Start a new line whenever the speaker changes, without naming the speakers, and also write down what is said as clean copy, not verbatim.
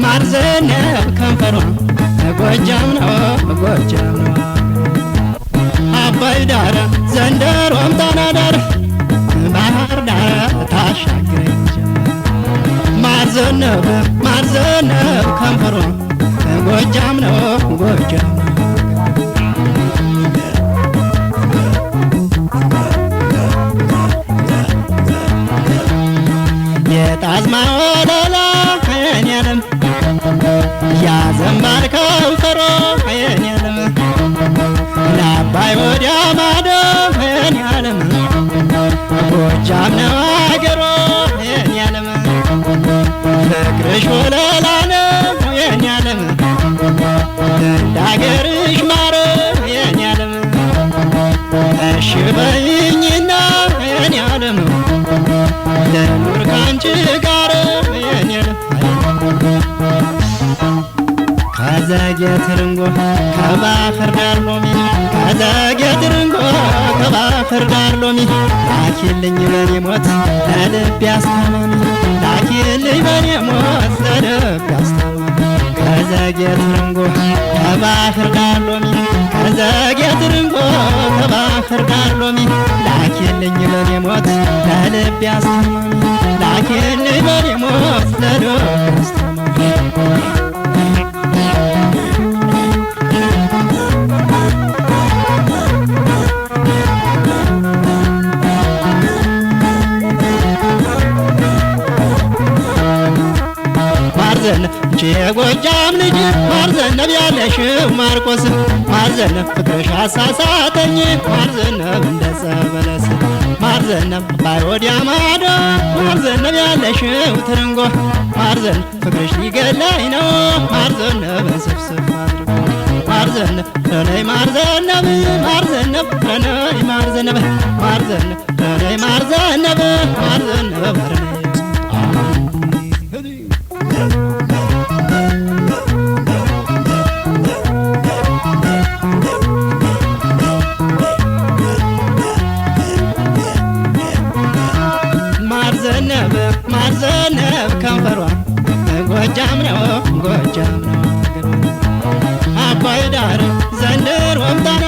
ማር ዘነብ ከንፈሯ ጎጃም ነው ጎጃም ነው አባይ ዳር ዘንደሮም ጣና ዳር ባህር ዳር ታሻግረኝ ማር ዘነብ ከንፈሯ ጎጃም ነው ጎጃም ነው የጣዝማ ወለላ የኔ ዓለም ያዘንባል ከንፈሯ የኔ ዓለም ለአባይ ወዲያ ማዶ የኔ ዓለም ጎጃም ነው አገሯ የኔ ዓለም ፍቅርሽ ወለላ ነው የኔ ዓለም እንዳገርሽ ማር የኔ ዓለም እሺ በይኝና የኔ ዓለም ልኑር ካንቺ ጋር የኔ ዓለም ከዘጌት ርንጎ ከባህር ዳር ሎሚ ከዘጌት ርንጎ ከባህር ዳር ሎሚ ላኪልኝ በኔ ሞት ለልቤ አስታማሚ ላኪልኝ በኔ ሞት ለልቤ አስታማሚ ከዘጌት ርንጎ ከባህር ዳር ሎሚ ከዘጌት ርንጎ ከባህር ዳር ሎሚ ላኪልኝ በኔ ሞት ለልቤ አስታማሚ ላኪልኝ በኔ ሞት ለልቤ አስታማሚ የጎጃም ልጅ ማር ዘነብ ያለሽው ማርቆስ ማር ዘነብ ፍቅርሽ አሳሳተኝ ማር ዘነብ እንደ ጸበለስ ማር ዘነብ አባይ ወዲያ ማዶ ማር ዘነብ ያለሽው ትርንጎ ማር ዘነብ ፍቅርሽ ሊገላኝ ነው ማር ዘነብ ስፍስፍ አድርጎ ማር ዘነብ ለነይ ማር ዘነብ ማር ዘነብ ለነይ ማር ዘነብ ማር ዘነብ ለነይ ማር ዘነብ ማር ዘነብ ማር ዘነብ ከንፈሯ ጎጃም ነው ጎጃም ነው አባይ ዳር ዘንድሮም ጣና